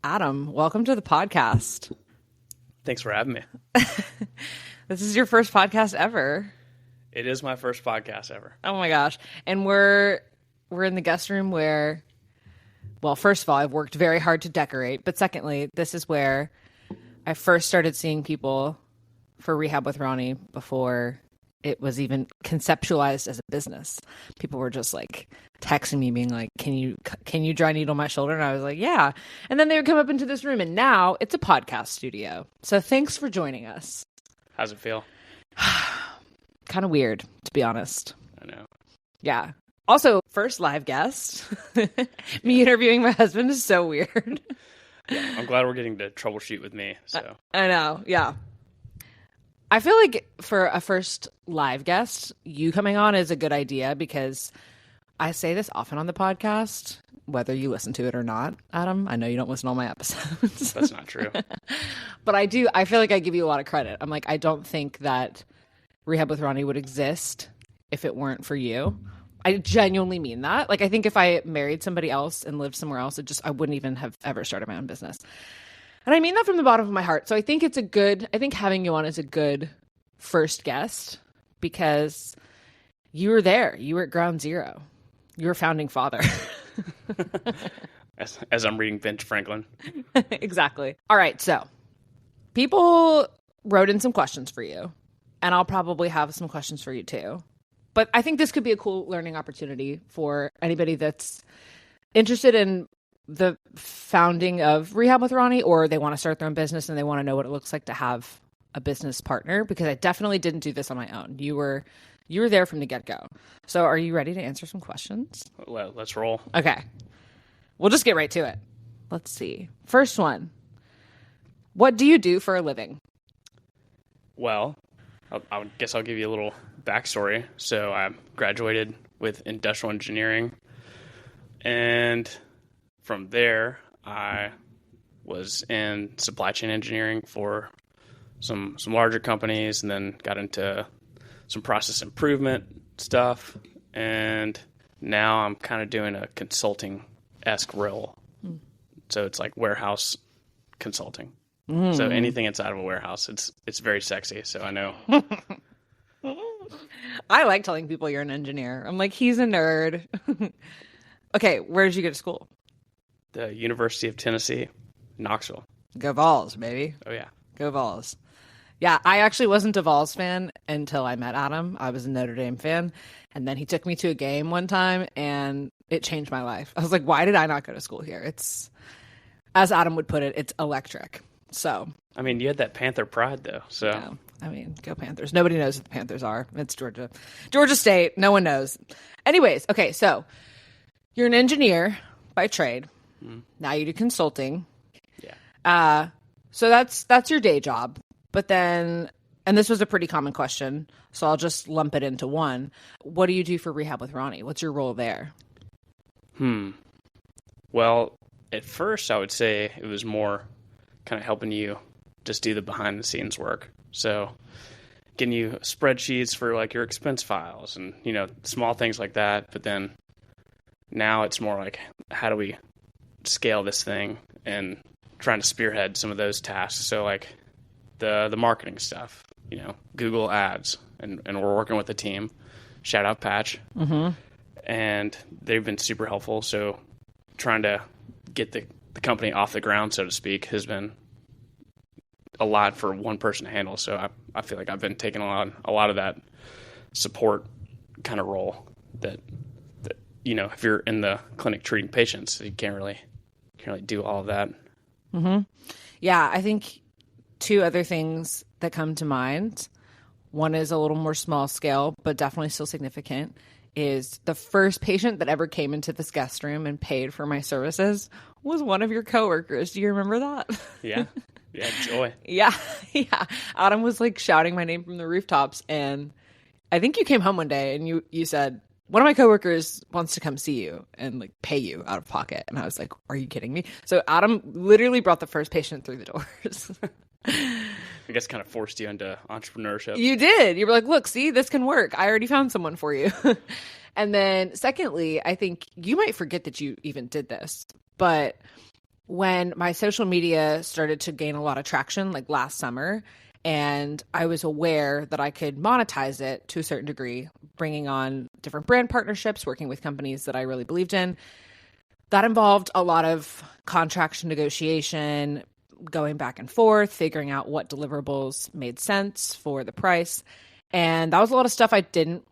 Adam, welcome to the podcast. Thanks for having me. This is your first podcast ever. It is my first podcast ever. Oh my gosh. And we're in the guest room where, well, first of all, I've worked very hard to decorate. But secondly, this is where I first started seeing people for Rehab with Roni before it was even conceptualized as a business. People were just like texting me being like, can you dry needle my shoulder? And I was like, yeah. And then they would come up into this room and now it's a podcast studio. So thanks for joining us. How's it feel? Kind of weird, to be honest. I know. Yeah. Also, first live guest. Me interviewing my husband is so weird. Yeah, I'm glad we're getting to troubleshoot with me. So I know. Yeah. I feel like for a first live guest, you coming on is a good idea because I say this often on the podcast, whether you listen to it or not, Adam. I know you don't listen to all my episodes. That's not true. But I do. I feel like I give you a lot of credit. I'm like, I don't think that Rehab with Roni would exist if it weren't for you. I genuinely mean that. Like, I think if I married somebody else and lived somewhere else, I wouldn't even have ever started my own business. And I mean that from the bottom of my heart. So I think I think having you on is a good first guest because you were there. You were at ground zero. You were founding father. As I'm reading Benj Franklin. Exactly. All right. So people wrote in some questions for you, and I'll probably have some questions for you too. But I think this could be a cool learning opportunity for anybody that's interested in the founding of Rehab with Roni, or they want to start their own business and they want to know what it looks like to have a business partner, because I definitely didn't do this on my own. You were there from the get-go. So are you ready to answer some questions? Well, let's roll. Okay. We'll just get right to it. Let's see. First one. What do you do for a living? Well, I guess I'll give you a little backstory. So I graduated with industrial engineering, and from there, I was in supply chain engineering for some larger companies, and then got into some process improvement stuff. And now I'm kind of doing a consulting-esque role. So it's like warehouse consulting. So anything inside of a warehouse, it's very sexy. So I know. I like telling people you're an engineer. I'm like, he's a nerd. Okay, where did you go to school? The University of Tennessee, Knoxville. Go Vols, baby. Oh, yeah. Go Vols. Yeah, I actually wasn't a Vols fan until I met Adam. I was a Notre Dame fan. And then he took me to a game one time, and it changed my life. I was like, why did I not go to school here? It's, as Adam would put it, it's electric. So. I mean, you had that Panther pride, though. So. Yeah, I mean, go Panthers. Nobody knows what the Panthers are. It's Georgia. Georgia State. No one knows. Anyways, okay, so you're an engineer by trade. Now you do consulting. Yeah. So that's your day job. But then, and this was a pretty common question, so I'll just lump it into one. What do you do for Rehab with Roni? What's your role there? Well, at first I would say it was more kind of helping you just do the behind the scenes work. So getting you spreadsheets for like your expense files and, small things like that. But then now it's more like, how do we scale this thing, and trying to spearhead some of those tasks. So like the marketing stuff, Google ads, and we're working with a team, shout out Patch. And they've been super helpful. So trying to get the company off the ground, so to speak, has been a lot for one person to handle. So I feel like I've been taking a lot of that support kind of role that if you're in the clinic treating patients, you can't really do all of that. Yeah, I think two other things that come to mind. One is a little more small scale, but definitely still significant, is the first patient that ever came into this guest room and paid for my services was one of your coworkers. Do you remember that? Yeah. Yeah, Joy. Yeah. Adam was like shouting my name from the rooftops, and I think you came home one day and you said, one of my coworkers wants to come see you and like pay you out of pocket. And I was like, are you kidding me? So Adam literally brought the first patient through the doors. I guess kind of forced you into entrepreneurship. You did. You were like, look, see, this can work. I already found someone for you. And then secondly, I think you might forget that you even did this, but when my social media started to gain a lot of traction, like last summer, and I was aware that I could monetize it to a certain degree, bringing on different brand partnerships, working with companies that I really believed in. That involved a lot of contract negotiation, going back and forth, figuring out what deliverables made sense for the price. And that was a lot of stuff I didn't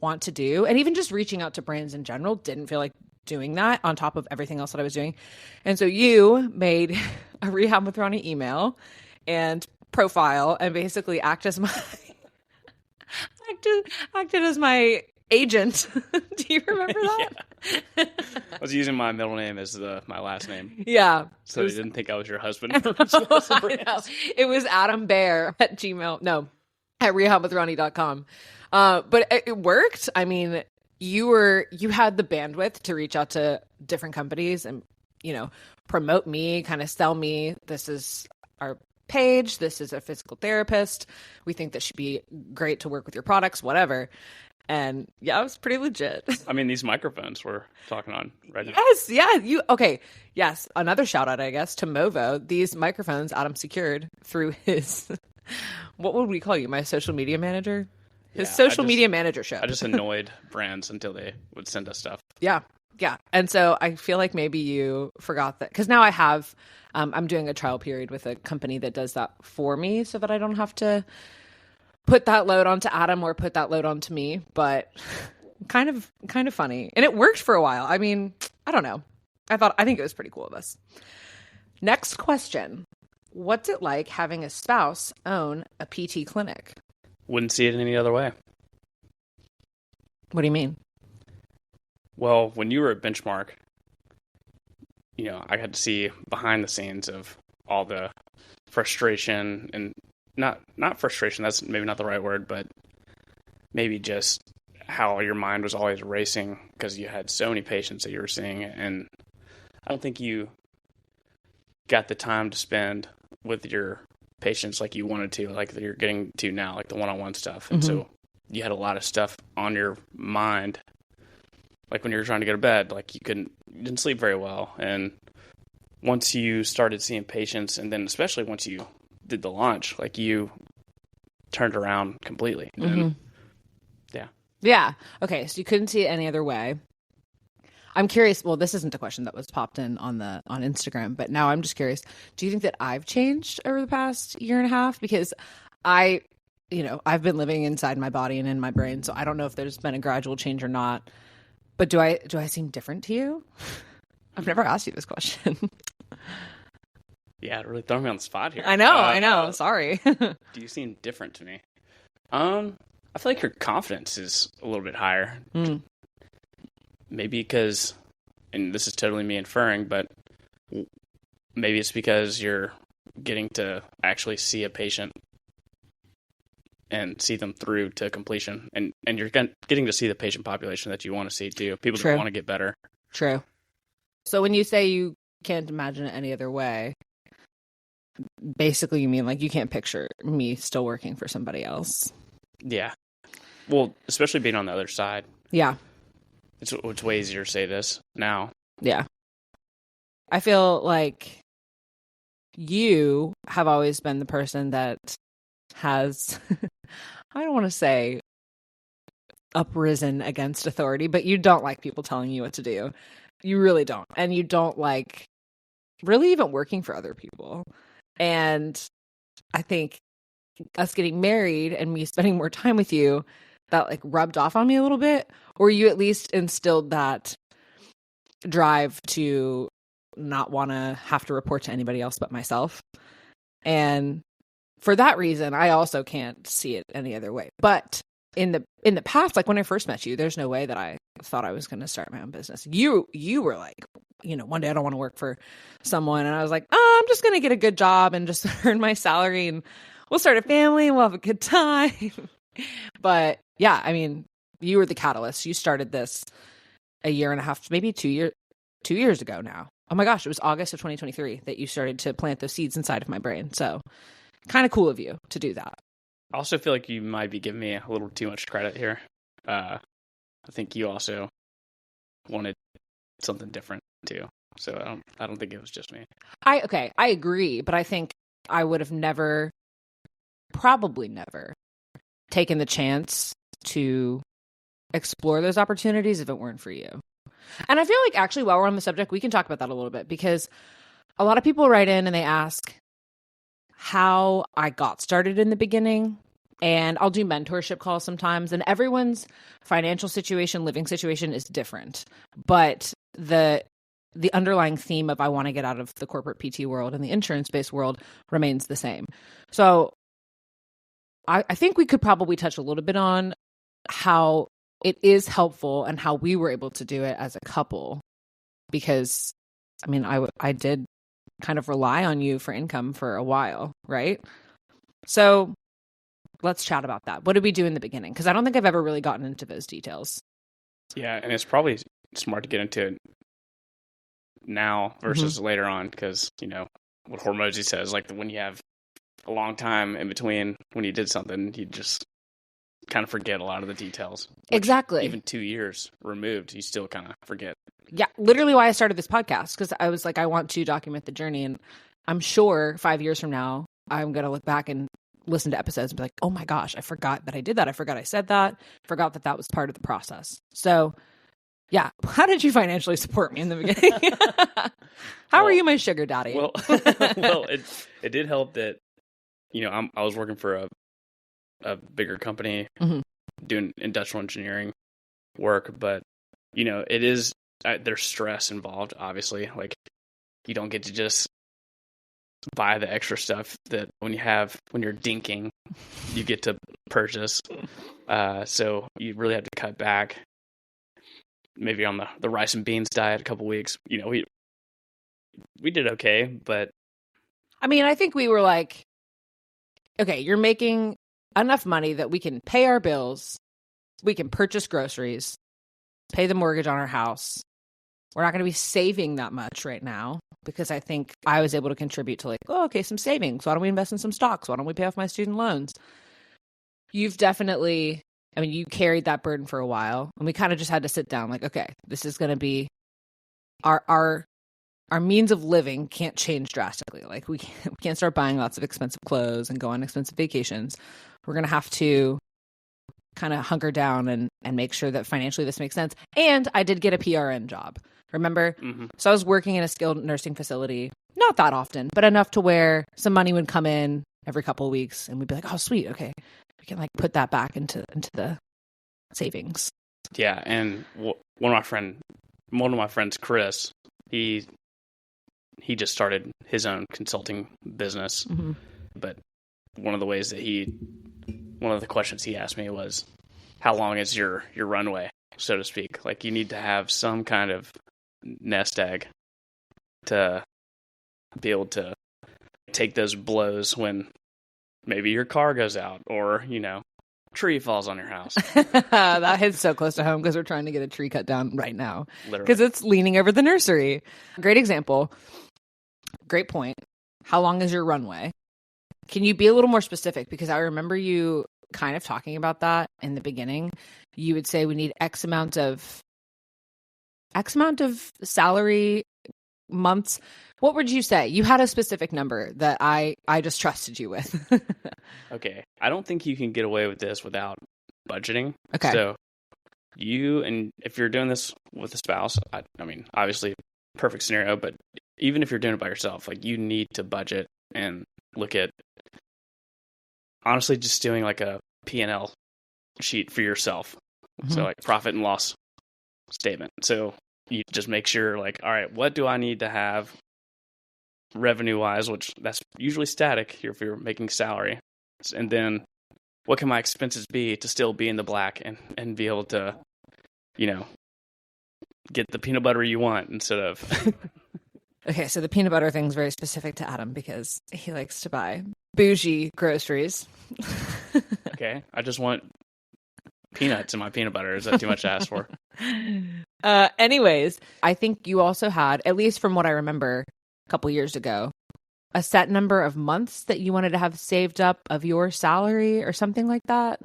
want to do. And even just reaching out to brands in general, didn't feel like doing that on top of everything else that I was doing. And so you made a Rehab with Roni email and profile and basically acted as my agent. Do you remember that? Yeah. I was using my middle name as my last name. Yeah. So they didn't think I was your husband. It was Adam Bear at Gmail. No, at rehabwithroni.com. But it worked. I mean, you had the bandwidth to reach out to different companies and, promote me, kind of sell me. This is our page. This is a physical therapist. We think that she'd be great to work with your products, whatever. And yeah, it was pretty legit. I mean, these microphones we're talking on right now. Yes, yeah. Okay. Yes. Another shout out, I guess, to Movo. These microphones Adam secured through his, what would we call you? My social media manager? His social media managership. I just annoyed brands until they would send us stuff. Yeah. Yeah. And so I feel like maybe you forgot that, because now I have, I'm doing a trial period with a company that does that for me so that I don't have to put that load onto Adam or put that load onto me, but kind of funny. And it worked for a while. I mean, I don't know. I think it was pretty cool of us. Next question. What's it like having a spouse own a PT clinic? Wouldn't see it any other way. What do you mean? Well, when you were at Benchmark, I got to see behind the scenes of all the frustration and not frustration, that's maybe not the right word, but maybe just how your mind was always racing because you had so many patients that you were seeing, and I don't think you got the time to spend with your patients like you wanted to, like that you're getting to now, like the one-on-one stuff. And so you had a lot of stuff on your mind, like when you were trying to go to bed, like you didn't sleep very well. And once you started seeing patients, and then especially once you did the launch, like you turned around completely. And yeah. Okay. So you couldn't see it any other way. I'm curious. Well, this isn't a question that was popped in on Instagram, but now I'm just curious. Do you think that I've changed over the past year and a half? Because I've been living inside my body and in my brain, so I don't know if there's been a gradual change or not. But do I seem different to you? I've never asked you this question. Yeah, it really threw me on the spot here. I know. Sorry. Do you seem different to me? I feel like your confidence is a little bit higher. Maybe because, and this is totally me inferring, but maybe it's because you're getting to actually see a patient and see them through to completion. And you're getting to see the patient population that you want to see too. People that want to get better. True. So when you say you can't imagine it any other way, basically you mean like you can't picture me still working for somebody else. Yeah. Well, especially being on the other side. Yeah. It's way easier to say this now. Yeah. I feel like you have always been the person that has, I don't want to say uprisen against authority, but you don't like people telling you what to do. You really don't. And you don't like really even working for other people. And I think us getting married and me spending more time with you, that like rubbed off on me a little bit, or you at least instilled that drive to not want to have to report to anybody else but myself. And for that reason, I also can't see it any other way. But in the past, like when I first met you, there's no way that I thought I was going to start my own business. You were like, one day I don't want to work for someone. And I was like, I'm just going to get a good job and just earn my salary and we'll start a family and we'll have a good time. But yeah, I mean, you were the catalyst. You started this a year and a half, maybe 2 years ago now. Oh my gosh, it was August of 2023 that you started to plant those seeds inside of my brain. So kind of cool of you to do that. I also feel like you might be giving me a little too much credit here. I think you also wanted something different too. So I don't think it was just me. I agree, but I think I would have probably never taken the chance to explore those opportunities if it weren't for you. And I feel like actually while we're on the subject, we can talk about that a little bit, because a lot of people write in and they ask how I got started in the beginning. And I'll do mentorship calls sometimes, and everyone's financial situation, living situation is different. But the underlying theme of I want to get out of the corporate PT world and the insurance-based world remains the same. So I think we could probably touch a little bit on how it is helpful and how we were able to do it as a couple. Because, I mean, I did kind of rely on you for income for a while, right? So let's chat about that. What did we do in the beginning? Because I don't think I've ever really gotten into those details. Yeah, and it's probably smart to get into it now versus later on, because, you know, what Hormozy says, like when you have a long time in between when you did something, you just kind of forget a lot of the details. Exactly. Even 2 years removed, you still kind of forget. Yeah, literally why I started this podcast, because I was like, I want to document the journey. And I'm sure 5 years from now, I'm going to look back and listen to episodes and be like, oh my gosh, I forgot that I did that. I forgot I said that. Forgot that was part of the process. So yeah, how did you financially support me in the beginning? How are you my sugar daddy? Well, it did help that, you know, I was working for a bigger company doing industrial engineering work, but, you know, it is, there's stress involved, obviously. Like, you don't get to just buy the extra stuff that when you're dinking, you get to purchase. So you really have to cut back, maybe on the rice and beans diet a couple weeks. You know, we did okay, but I mean, I think we were like, okay, you're making enough money that we can pay our bills, we can purchase groceries, pay the mortgage on our house. We're not going to be saving that much right now, because I think I was able to contribute to like, oh, okay, some savings. Why don't we invest in some stocks? Why don't we pay off my student loans? You've definitely, I mean, you carried that burden for a while, and we kind of just had to sit down like, okay, this is going to be our means of living can't change drastically. Like we can't start buying lots of expensive clothes and go on expensive vacations. We're going to have to kind of hunker down and make sure that financially this makes sense. And I did get a PRN job. Remember? So I was working in a skilled nursing facility, not that often, but enough to where some money would come in every couple of weeks, and we'd be like, oh, sweet. Okay. We can like put that back into the savings. Yeah. And one of my friends, Chris, he just started his own consulting business. But one of the questions he asked me was, how long is your runway, so to speak? Like, you need to have some kind of nest egg to be able to take those blows when maybe your car goes out, or, you know, tree falls on your house. That hits so close to home, because we're trying to get a tree cut down right now, Literally, because it's leaning over the nursery. Great example. Great point. How long is your runway? Can you be a little more specific? Because I remember you kind of talking about that in the beginning. You would say we need X amount of salary months. What would you say? You had a specific number that I just trusted you with. Okay. I don't think you can get away with this without budgeting. Okay. So and if you're doing this with a spouse, I mean, obviously perfect scenario, but even if you're doing it by yourself, like, you need to budget and look at, honestly, just doing like a P&L sheet for yourself. So like profit and loss statement. So you just make sure, like, all right, what do I need to have revenue wise, which that's usually static if you're making salary. And then what can my expenses be to still be in the black and be able to, you know, get the peanut butter you want instead of. Okay, so the peanut butter thing is very specific to Adam because he likes to buy bougie groceries. Okay, I just want peanuts in my peanut butter. Is that too much to ask for? Anyways, I think you also had, at least from what I remember a couple years ago, a set number of months that you wanted to have saved up of your salary or something like that.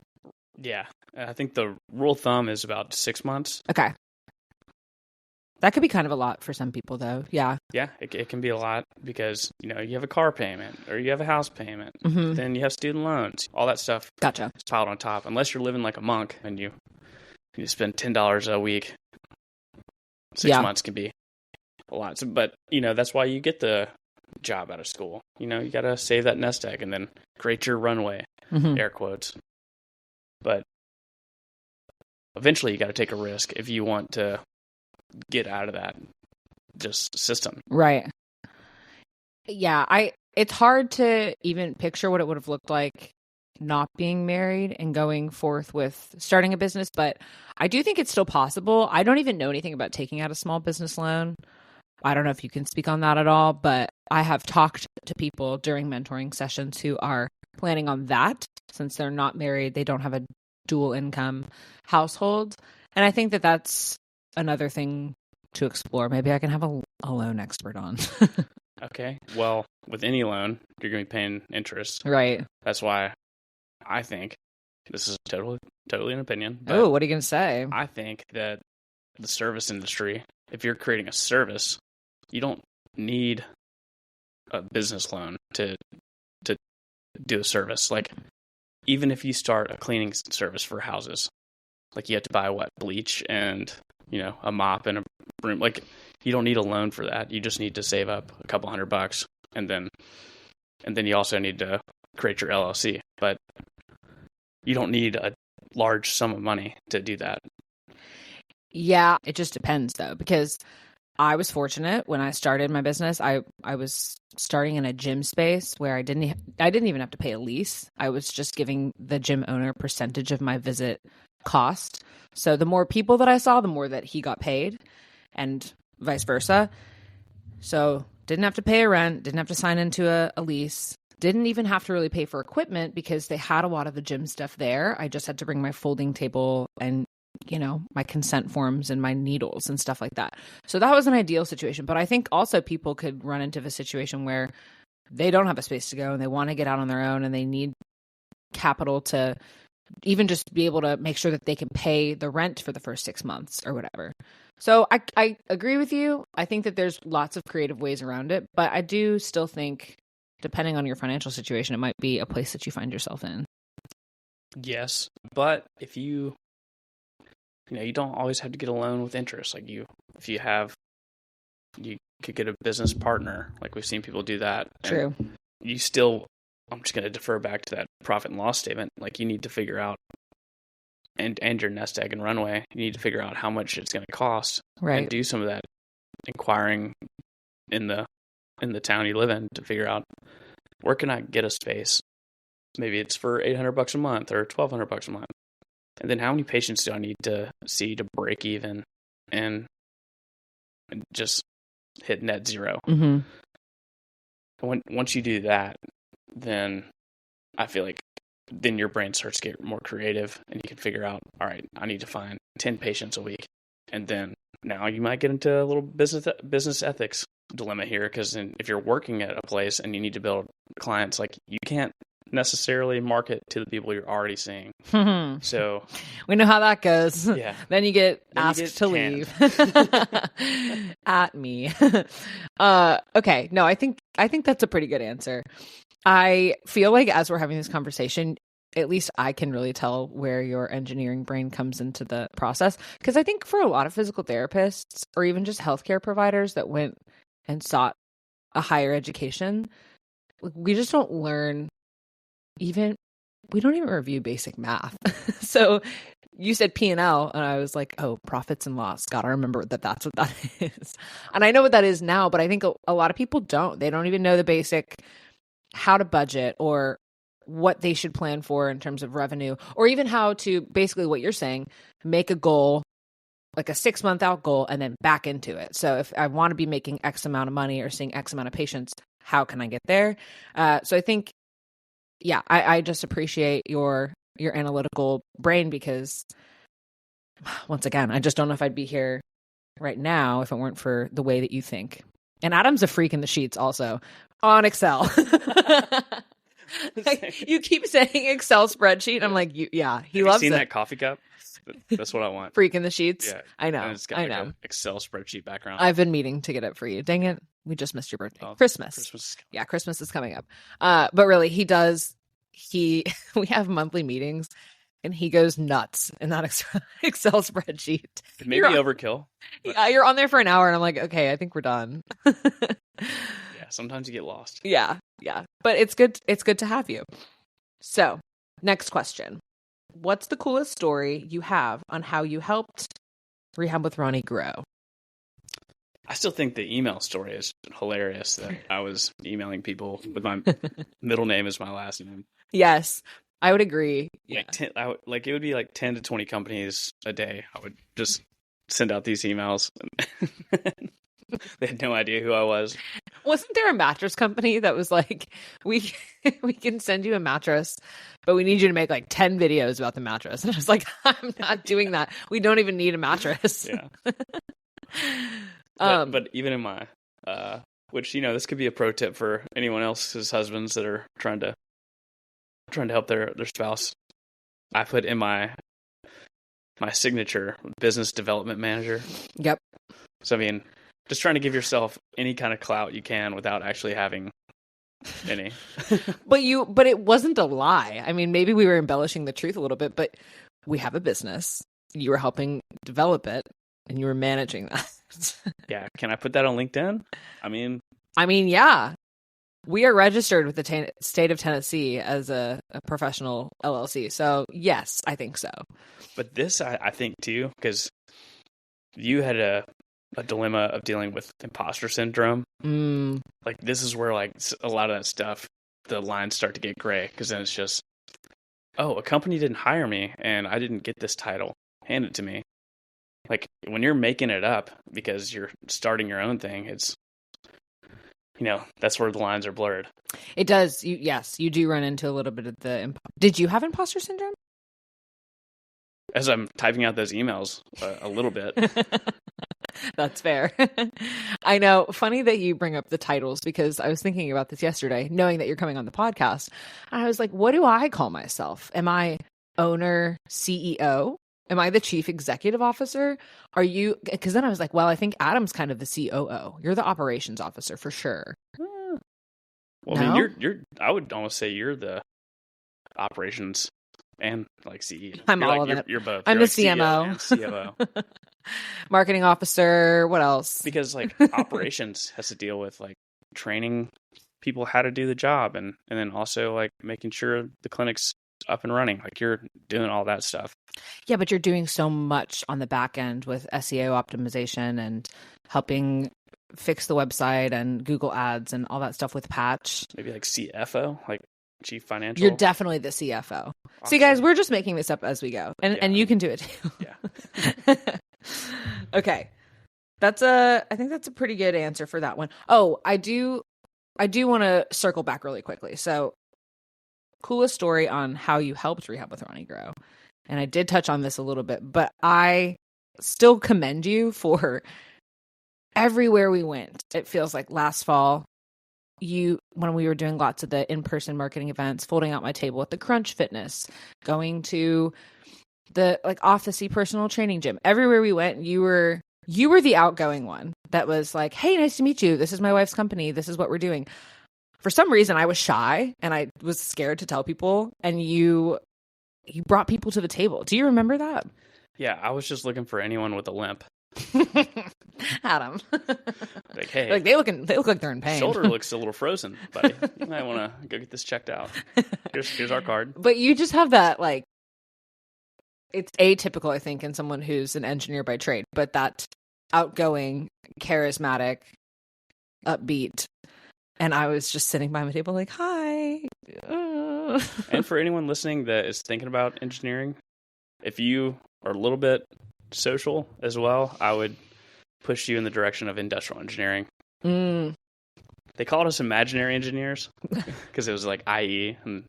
Yeah, I think the rule of thumb is about 6 months. Okay. That could be kind of a lot for some people, though. Yeah. Yeah, it can be a lot because, you have a car payment or you have a house payment. Mm-hmm. Then you have student loans. All that stuff Gotcha. is piled on top. Unless you're living like a monk and you spend $10 a week, 6 months can be a lot. So, but, that's why you get the job out of school. You got to save that nest egg and then create your runway, air quotes. But eventually you got to take a risk if you want to get out of that just system. Right. Yeah, it's hard to even picture what it would have looked like not being married and going forth with starting a business, but I do think it's still possible. I don't even know anything about taking out a small business loan. I don't know if you can speak on that at all, but I have talked to people during mentoring sessions who are planning on that since they're not married, they don't have a dual income household. And I think that that's another thing to explore. Maybe I can have a loan expert on. Okay. Well, with any loan, you're going to be paying interest. Right. That's why I think, this is totally an opinion. Oh, what are you going to say? I think that the service industry, if you're creating a service, you don't need a business loan to do a service. Like, even if you start a cleaning service for houses, like you have to buy bleach and a mop and a broom. Like, you don't need a loan for that. You just need to save up a couple $100, and then you also need to create your LLC. But you don't need a large sum of money to do that. Yeah, it just depends though, because I was fortunate when I started my business. I was starting in a gym space where I didn't even have to pay a lease. I was just giving the gym owner a percentage of my visit cost. So the more people that I saw, the more that he got paid, and vice versa. So didn't have to pay a rent, didn't have to sign into a lease, didn't even have to really pay for equipment because they had a lot of the gym stuff there. I just had to bring my folding table and my consent forms and my needles and stuff like that. So that was an ideal situation. But I think also people could run into a situation where they don't have a space to go and they want to get out on their own and they need capital to even just be able to make sure that they can pay the rent for the first 6 months or whatever. So I agree with you. I think that there's lots of creative ways around it, but I do still think, depending on your financial situation, it might be a place that you find yourself in. Yes, but if you don't always have to get a loan with interest. Like you could get a business partner. Like we've seen people do that. True. You still, I'm just going to defer back to that profit and loss statement. Like you need to figure out, and your nest egg and runway, you need to figure out how much it's going to cost. Right. And do some of that inquiring in the town you live in to figure out, where can I get a space? Maybe it's for $800 a month or $1,200 a month. And then how many patients do I need to see to break even and just hit net zero? Mm-hmm. Once you do that, then I feel like then your brain starts to get more creative and you can figure out, all right, I need to find 10 patients a week. And then now you might get into a little business ethics dilemma here, because if you're working at a place and you need to build clients, like you can't necessarily market to the people you're already seeing. So we know how that goes. Yeah. Then you get asked to leave. At me. Okay. No, I think that's a pretty good answer. I feel like as we're having this conversation, at least I can really tell where your engineering brain comes into the process. Because I think for a lot of physical therapists or even just healthcare providers that went and sought a higher education, we just don't learn we don't even review basic math. So you said P&L and I was like, oh, profits and loss. Got to remember that's what that is. And I know what that is now, but I think a lot of people don't. They don't even know the basic how to budget or what they should plan for in terms of revenue, or even how to, basically what you're saying, make a goal, like a 6-month out goal, and then back into it. So if I want to be making X amount of money or seeing X amount of patients, how can I get there? So I think, yeah, I just appreciate your analytical brain, because once again, I just don't know if I'd be here right now if it weren't for the way that you think. And Adam's a freak in the sheets also on Excel. Like, you keep saying Excel spreadsheet. I'm like, he loves it. Seen that coffee cup? That's what I want. Freak in the sheets. Yeah. I know. And it's got I like know. an Excel spreadsheet background. I've been meaning to get it for you. Dang it. We just missed your birthday. Oh, Christmas. Yeah, Christmas is coming up. But really, we have monthly meetings and he goes nuts in that Excel spreadsheet. Maybe overkill. But... Yeah, you're on there for an hour and I'm like, okay, I think we're done. Yeah, sometimes you get lost. Yeah. But it's good. It's good to have you. So, next question. What's the coolest story you have on how you helped Rehab with Roni grow? I still think the email story is hilarious that I was emailing people with my middle name as my last name. Yes, I would agree. Yeah. It would be like 10 to 20 companies a day. I would just send out these emails. They had no idea who I was. Wasn't there a mattress company that was like, we can send you a mattress, but we need you to make like 10 videos about the mattress? And I was like, I'm not doing that. We don't even need a mattress. Yeah. But even in my, which, this could be a pro tip for anyone else's husbands that are trying to help their spouse. I put in my signature business development manager. Yep. So, just trying to give yourself any kind of clout you can without actually having any. But it wasn't a lie. Maybe we were embellishing the truth a little bit, but we have a business. You were helping develop it and you were managing that. Yeah. Can I put that on LinkedIn? Yeah. We are registered with the state of Tennessee as a professional LLC. So, yes, I think so. But this, I think, too, because you had a dilemma of dealing with imposter syndrome. Like, this is where, like, a lot of that stuff, the lines start to get gray, because then it's just, oh, a company didn't hire me, and I didn't get this title handed to me. Like, when you're making it up because you're starting your own thing, it's, that's where the lines are blurred. It does. You do run into a little bit of the... Did you have imposter syndrome? As I'm typing out those emails, a little bit. That's fair. I know. Funny that you bring up the titles, because I was thinking about this yesterday, knowing that you're coming on the podcast. And I was like, what do I call myself? Am I owner, CEO? Am I the chief executive officer? Are you? Because then I was like, well, I think Adam's kind of the COO. You're the operations officer for sure. Well, no? you're. I would almost say you're the operations and like CEO. I'm all of it. You're both. I'm the the CMO, CFO, marketing officer. What else? Because like operations has to deal with like training people how to do the job, and then also like making sure the clinic's up and running. Like, you're doing all that stuff. Yeah, but you're doing so much on the back end with SEO optimization and helping fix the website and Google Ads and all that stuff with Patch. Maybe like CFO, like Chief Financial. You're definitely the CFO. Awesome. See, guys, we're just making this up as we go, and you can do it too. Yeah. Okay, I think that's a pretty good answer for that one. Oh, I do want to circle back really quickly. So, coolest story on how you helped Rehab with Roni grow. And I did touch on this a little bit, but I still commend you for everywhere we went. It feels like last fall, when we were doing lots of the in-person marketing events, folding out my table at the Crunch Fitness, going to the like off the sea personal training gym. Everywhere we went, you were the outgoing one that was like, hey, nice to meet you. This is my wife's company. This is what we're doing. For some reason, I was shy and I was scared to tell people, and you brought people to the table. Do you remember that? Yeah, I was just looking for anyone with a limp. Adam. Like, hey, like they look like they're in pain. Shoulder looks a little frozen, buddy. You might want to go get this checked out. Here's our card. But you just have that, like, it's atypical, I think, in someone who's an engineer by trade, but that outgoing, charismatic, upbeat. And I was just sitting by my table like, hi. And for anyone listening that is thinking about engineering, if you are a little bit social as well, I would push you in the direction of industrial engineering. They called us imaginary engineers because it was like IE, and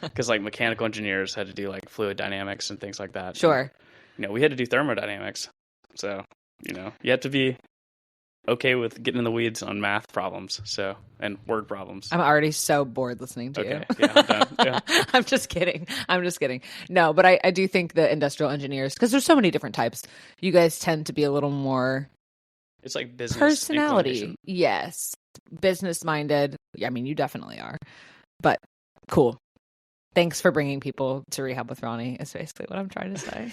because like mechanical engineers had to do like fluid dynamics and things like that. Sure. And, we had to do thermodynamics. So, you have to be okay with getting in the weeds on math problems, and word problems. I'm already so bored listening to Okay, you. yeah, I'm done. Yeah. I'm just kidding. No, but I do think the industrial engineers, because there's so many different types, you guys tend to be a little more It's like business personality. inclination. Yes. Business minded. I mean, you definitely are. But cool. Thanks for bringing people to Rehab with Roni, is basically what I'm trying to say.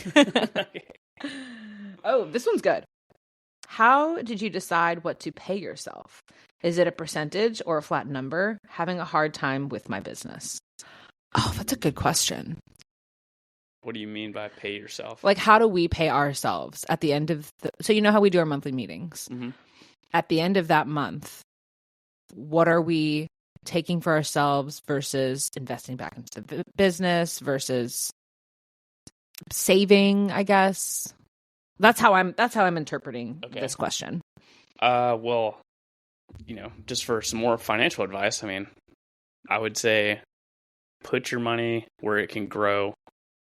Oh, this one's good. How did you decide what to pay yourself? Is it a percentage or a flat number? Having a hard time with my business. Oh, that's a good question. What do you mean by pay yourself? Like, how do we pay ourselves at the end of so you know how we do our monthly meetings? Mm-hmm. At the end of that month, what are we taking for ourselves versus investing back into the business versus saving, I guess? That's how I'm interpreting this question. Well, just for some more financial advice, I mean, I would say put your money where it can grow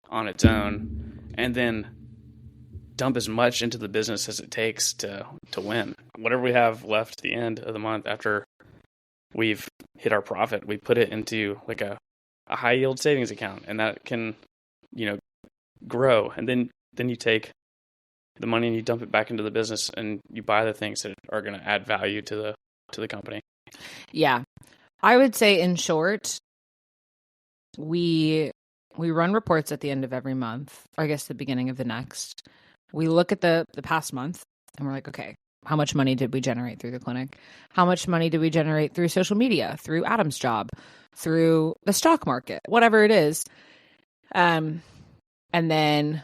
on its own, and then dump as much into the business as it takes to win. Whatever we have left at the end of the month after we've hit our profit, we put it into like a high yield savings account, and that can, grow. And then you take the money and you dump it back into the business, and you buy the things that are going to add value to the company. Yeah. I would say, in short, we run reports at the end of every month, or I guess the beginning of the next. We look at the past month and we're like, okay, how much money did we generate through the clinic? How much money did we generate through social media, through Adam's job, through the stock market, whatever it is? And then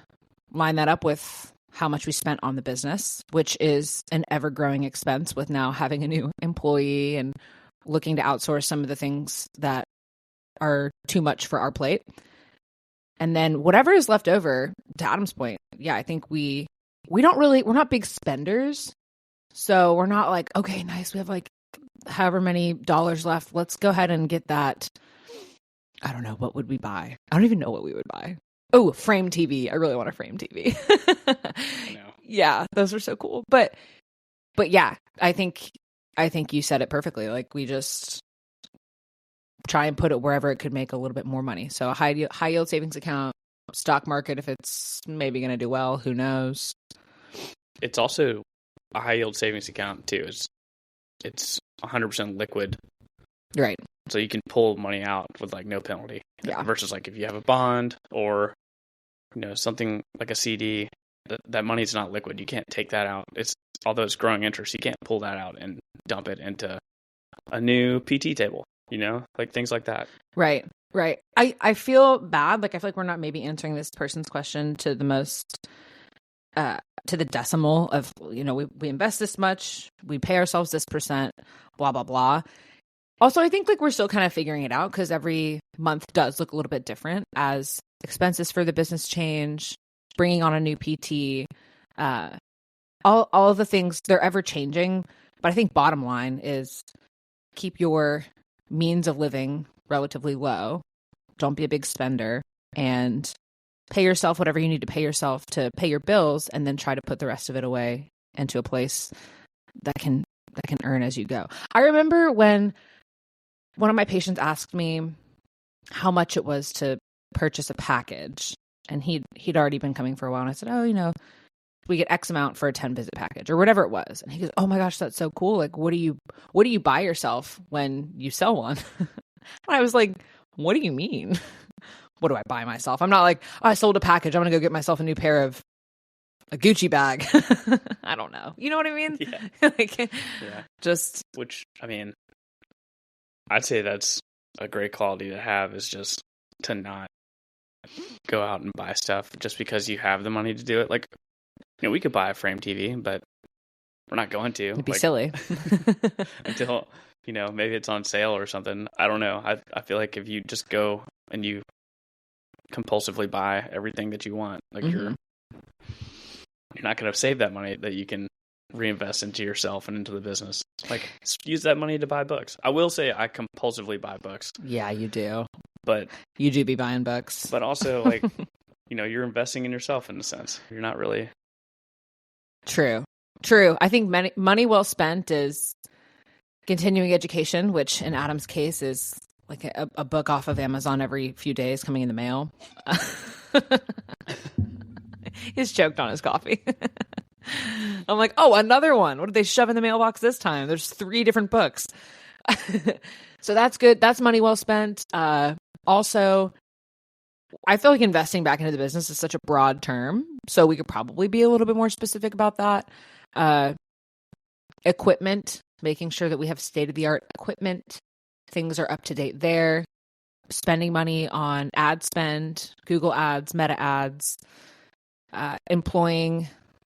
line that up with how much we spent on the business, which is an ever-growing expense with now having a new employee and looking to outsource some of the things that are too much for our plate. And then whatever is left over, to Adam's point, yeah, I think we're not big spenders. So we're not like, okay, nice, we have like however many dollars left. Let's go ahead and get that. I don't know. What would we buy? I don't even know what we would buy. Oh, frame TV. I really want a frame TV. Yeah, those are so cool. But yeah, I think you said it perfectly. Like, we just try and put it wherever it could make a little bit more money. So a high yield savings account, stock market, if it's maybe going to do well, who knows? It's also a high yield savings account too. It's 100% liquid. Right. So you can pull money out with like no penalty. Yeah. Versus like if you have a bond or something like a CD, that money's not liquid. You can't take that out. Although it's growing interest, you can't pull that out and dump it into a new PT table. Like things like that. Right. I feel bad. Like, I feel like we're not maybe answering this person's question to the most to the decimal of, we invest this much, we pay ourselves this percent, blah, blah, blah. Also, I think like we're still kind of figuring it out because every month does look a little bit different as expenses for the business change, bringing on a new PT, all of the things, they're ever changing. But I think bottom line is keep your means of living relatively low. Don't be a big spender, and pay yourself whatever you need to pay yourself to pay your bills, and then try to put the rest of it away into a place that can earn as you go. I remember when one of my patients asked me how much it was to purchase a package, and he'd already been coming for a while, and I said, we get X amount for a 10 visit package or whatever it was. And he goes, oh my gosh, that's so cool. Like, what do you buy yourself when you sell one? And I was like, what do you mean? What do I buy myself? I'm not like, I sold a package, I'm going to go get myself a new pair of a Gucci bag. I don't know. You know what I mean? Yeah. Just, which, I mean, I'd say that's a great quality to have, is just to not go out and buy stuff just because you have the money to do it. Like, we could buy a frame TV, but we're not going to. It'd be silly. Until, maybe it's on sale or something. I don't know. I feel like if you just go and you compulsively buy everything that you want, like you're not going to save that money that you can reinvest into yourself and into the business. Like, use that money to buy books. I will say I compulsively buy books. Yeah, you do. But you do be buying books. But also, like, you're investing in yourself in a sense. You're not really. True. True. I think money well spent is continuing education, which in Adam's case is like a book off of Amazon every few days coming in the mail. He's choked on his coffee. I'm like, oh, another one. What did they shove in the mailbox this time? There's 3 different books. So that's good. That's money well spent. Also, I feel like investing back into the business is such a broad term. So we could probably be a little bit more specific about that. Equipment, making sure that we have state-of-the-art equipment. Things are up to date there. Spending money on ad spend, Google ads, Meta ads, employing,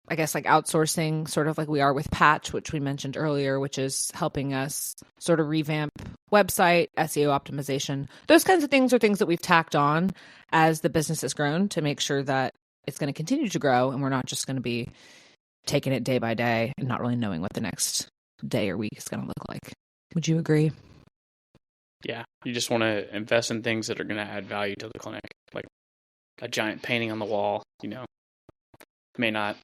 I guess, like outsourcing, sort of like we are with Patch, which we mentioned earlier, which is helping us sort of revamp website, SEO optimization. Those kinds of things are things that we've tacked on as the business has grown to make sure that it's going to continue to grow and we're not just going to be taking it day by day and not really knowing what the next day or week is going to look like. Would you agree? Yeah. You just want to invest in things that are going to add value to the clinic. Like a giant painting on the wall, may not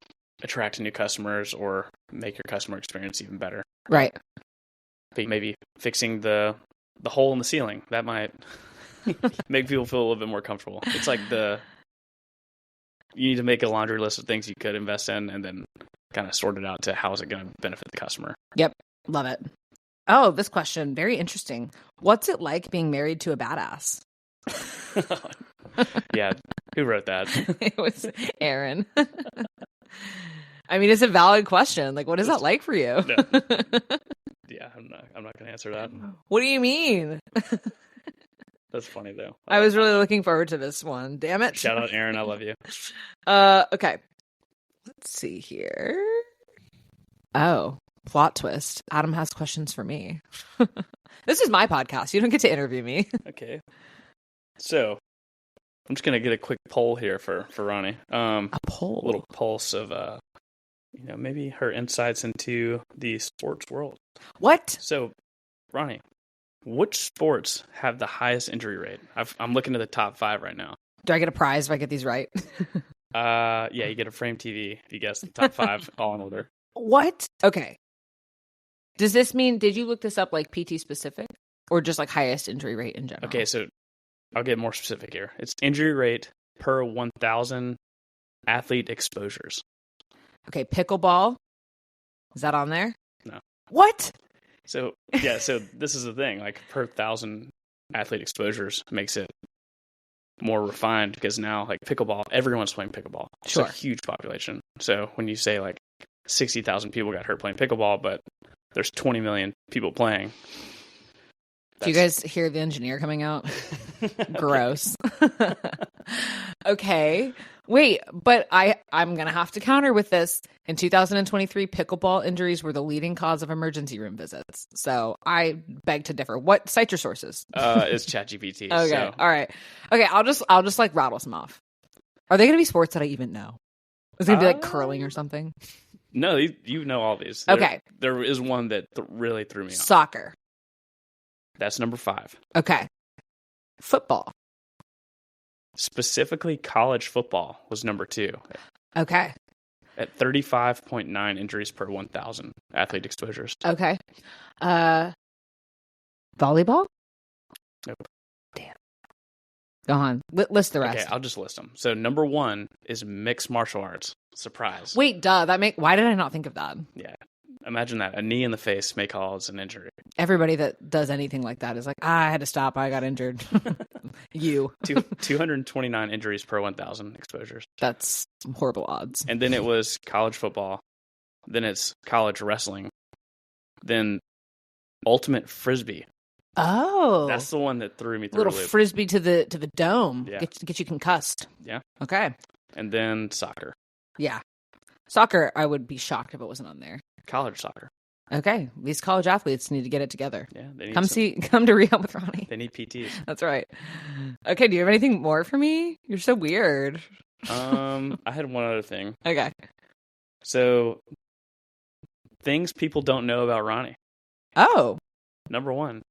attract new customers or make your customer experience even better. Right. But maybe fixing the hole in the ceiling, that might make people feel a little bit more comfortable. It's like you need to make a laundry list of things you could invest in and then kind of sort it out to how is it going to benefit the customer. Yep. Love it. Oh, this question, very interesting. What's it like being married to a badass? Yeah. Who wrote that? It was Aaron. I mean, it's a valid question. Like, what is that like for you? No. Yeah, I'm not going to answer that. What do you mean? That's funny though. I was really looking forward to this one. Damn it. Shout out Aaron, I love you. Okay. Let's see here. Oh, plot twist. Adam has questions for me. This is my podcast. You don't get to interview me. Okay. So, I'm just going to get a quick poll here for Roni. A poll? A little pulse of maybe her insights into the sports world. What? So, Roni, which sports have the highest injury rate? I'm looking at the top 5 right now. Do I get a prize if I get these right? Yeah, you get a Frame TV if you guess the top 5 all in order. What? Okay. Does this mean, did you look this up like PT specific or just like highest injury rate in general? Okay, so I'll get more specific here. It's injury rate per 1,000 athlete exposures. Okay, pickleball. Is that on there? No. What? So, yeah, so this is the thing. Like, per 1,000 athlete exposures makes it more refined because now, like, pickleball, everyone's playing pickleball. Sure. It's a huge population. So when you say, like, 60,000 people got hurt playing pickleball, but there's 20 million people playing. Do you guys hear the engineer coming out? Gross. Okay. Wait, but I'm going to have to counter with this. In 2023, pickleball injuries were the leading cause of emergency room visits. So I beg to differ. Cite your sources? It's ChatGPT. Okay. So. All right. Okay. I'll just like rattle some off. Are they going to be sports that I even know? Is it going to be like curling or something? No, you know all these. Okay. There is one that really threw me off. Soccer. That's number 5. Okay. Football. Specifically, college football was number 2. Okay. At 35.9 injuries per 1,000 athlete exposures. Okay. Volleyball? Nope. Damn. Go on. List the rest. Okay, I'll just list them. So number 1 is mixed martial arts. Surprise. Wait, duh. Why did I not think of that? Yeah. Imagine that. A knee in the face may cause an injury. Everybody that does anything like that is like, I had to stop. I got injured. You. 229 injuries per 1,000 exposures. That's horrible odds. And then it was college football. Then it's college wrestling. Then ultimate frisbee. Oh. That's the one that threw me through a little a loop. frisbee to the dome. Yeah. Get you concussed. Yeah. Okay. And then soccer. Yeah. Soccer, I would be shocked if it wasn't on there. College soccer. Okay. These college athletes need to get it together. Yeah. They need come to Rehab with Roni. They need PTs. That's right. Okay. Do you have anything more for me? You're so weird. I had one other thing. Okay. So, things people don't know about Roni. Oh. Number 1,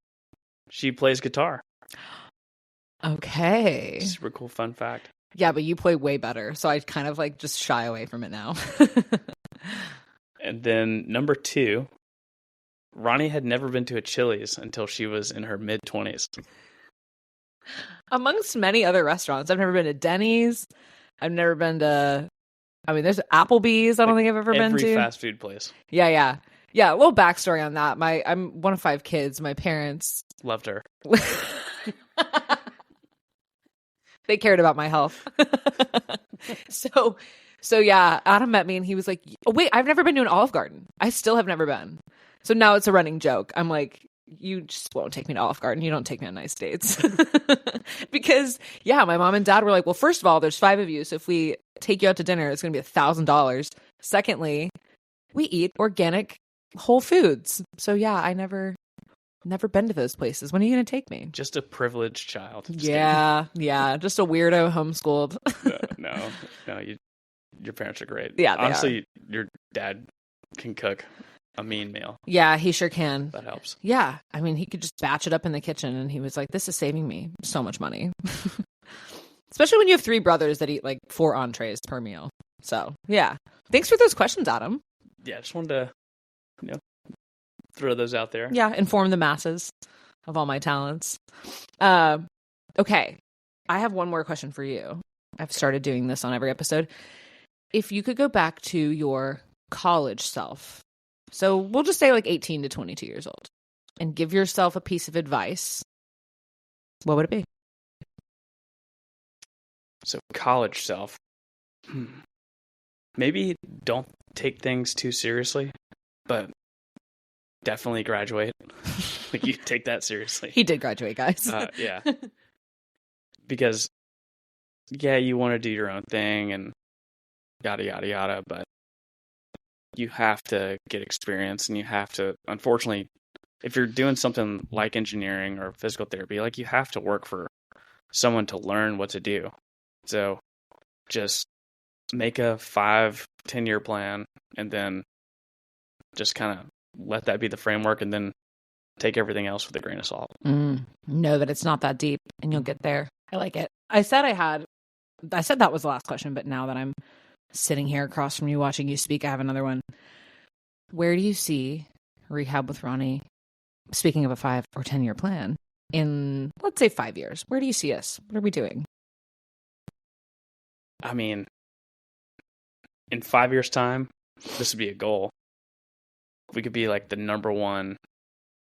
she plays guitar. Okay. Super cool fun fact. Yeah, but you play way better. So I kind of like just shy away from it now. And then number 2, Roni had never been to a Chili's until she was in her mid-20s. Amongst many other restaurants. I've never been to Denny's. I've never been to, there's Applebee's. I don't think I've ever been to. Every fast food place. Yeah. Yeah, a little backstory on that. I'm one of 5 kids. My parents loved her. They cared about my health. So yeah, Adam met me and he was like, oh, wait, I've never been to an Olive Garden. I still have never been. So now it's a running joke. I'm like, you just won't take me to Olive Garden. You don't take me on nice dates. Because, yeah, my mom and dad were like, well, first of all, there's 5 of you. So if we take you out to dinner, it's going to be $1,000. Secondly, we eat organic Whole Foods. So, yeah, I never been to those places. When are you going to take me? Just a privileged child. Yeah. Just a weirdo homeschooled. No, your parents are great. Yeah, honestly, your dad can cook a mean meal. Yeah, he sure can. That helps. Yeah. He could just batch it up in the kitchen and he was like, this is saving me so much money. Especially when you have 3 brothers that eat like 4 entrees per meal. So, yeah. Thanks for those questions, Adam. Yeah, I just wanted to, throw those out there. Yeah, inform the masses of all my talents. Okay. I have one more question for you. I've started doing this on every episode. If you could go back to your college self, so we'll just say like 18 to 22 years old, and give yourself a piece of advice, what would it be? So college self, maybe don't take things too seriously, but definitely graduate. Like, you take that seriously. He did graduate, guys. Yeah. Because, yeah, you want to do your own thing and yada, yada, yada, but you have to get experience, and you have to, unfortunately, if you're doing something like engineering or physical therapy, like, you have to work for someone to learn what to do. So just make a 5-10 year plan and then just kind of let that be the framework, and then take everything else with a grain of salt. Know that it's not that deep and you'll get there. I like it. I said that was the last question, but now that I'm sitting here across from you watching you speak, I have another one. Where do you see Rehab with Roni, speaking of a 5 or 10 year plan, in, let's say, 5 years? Where do you see us? What are we doing? In 5 years' time, this would be a goal. We could be like the number 1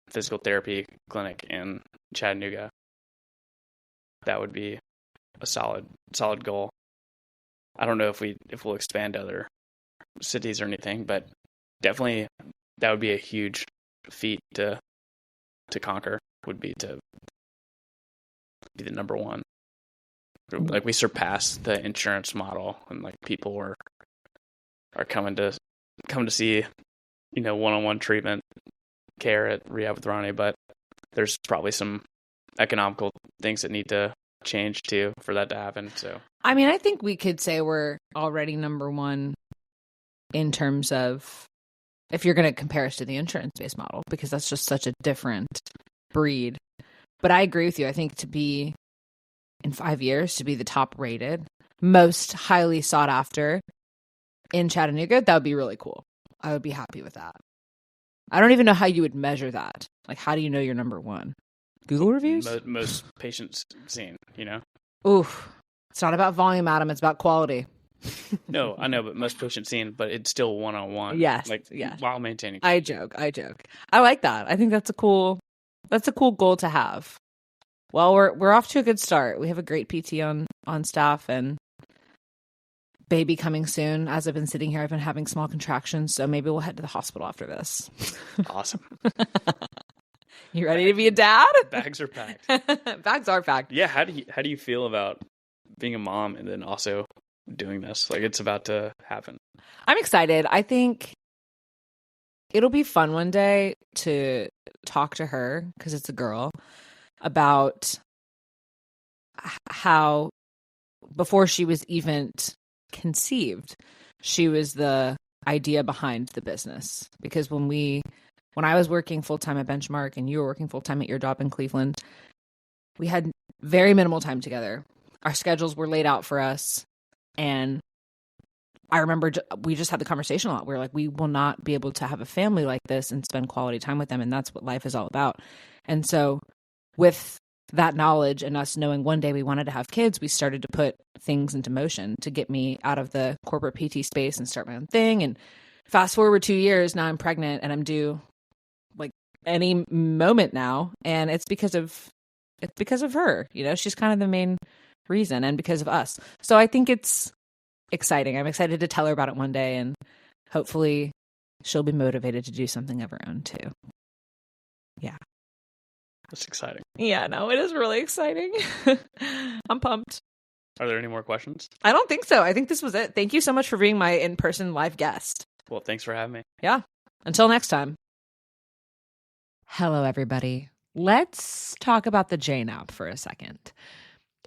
physical therapy clinic in Chattanooga. That would be a solid goal. I don't know if we'll expand to other cities or anything, but definitely that would be a huge feat to conquer, would be to be the number 1. Like, we surpassed the insurance model, and like, people are coming to see, one-on-one treatment care at Rehab with Roni, but there's probably some economical things that need to change too for that to happen. So I think we could say we're already number 1 in terms of, if you're going to compare us to the insurance-based model, because that's just such a different breed. But I agree with you. I think to be, in 5 years, to be the top rated, most highly sought after in Chattanooga, that would be really cool. I would be happy with that. I don't even know how you would measure that. Like, how do you know you're number 1? Google reviews? Most patients seen, Oof. It's not about volume, Adam. It's about quality. No, I know, but most patients seen, but it's still one-on-one. Yes. While maintaining. I joke. I like that. I think that's a cool goal to have. Well, we're off to a good start. We have a great PT on staff, and baby coming soon. As I've been sitting here, I've been having small contractions, so maybe we'll head to the hospital after this. Awesome. You ready to be a dad? Bags are packed. Bags are packed. Yeah. How do you feel about being a mom and then also doing this? Like, it's about to happen. I'm excited. I think it'll be fun one day to talk to her, because it's a girl, about how before she was even conceived, she was the idea behind the business. Because when I was working full-time at Benchmark and you were working full-time at your job in Cleveland, we had very minimal time together. Our schedules were laid out for us, and I remember we just had the conversation a lot. We were like, we will not be able to have a family like this and spend quality time with them. And that's what life is all about. And so with that knowledge and us knowing one day we wanted to have kids, we started to put things into motion to get me out of the corporate PT space and start my own thing. And fast forward 2 years, now I'm pregnant and I'm due like any moment now. And it's because of her, you know, she's kind of the main reason, and because of us. So I think it's exciting. I'm excited to tell her about it one day, and hopefully she'll be motivated to do something of her own too. Yeah. That's exciting. Yeah, no, it is really exciting. I'm pumped. Are there any more questions? I don't think so. I think this was it. Thank you so much for being my in-person live guest. Well, thanks for having me. Yeah. Until next time. Hello, everybody. Let's talk about the Jane app for a second.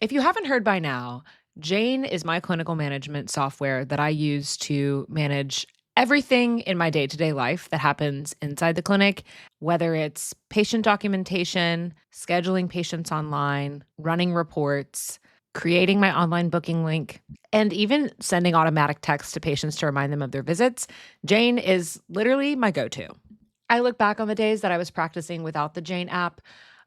If you haven't heard by now, Jane is my clinical management software that I use to manage everything in my day-to-day life that happens inside the clinic, whether it's patient documentation, scheduling patients online, running reports, creating my online booking link, and even sending automatic texts to patients to remind them of their visits. Jane is literally my go-to. I look back on the days that I was practicing without the Jane app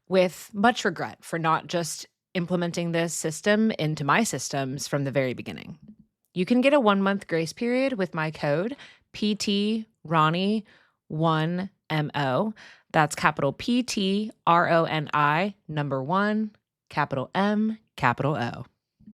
with much regret for not just implementing this system into my systems from the very beginning. You can get a 1-month grace period with my code PTRONI1MO. That's capital PTRONI, number 1, capital M, capital O.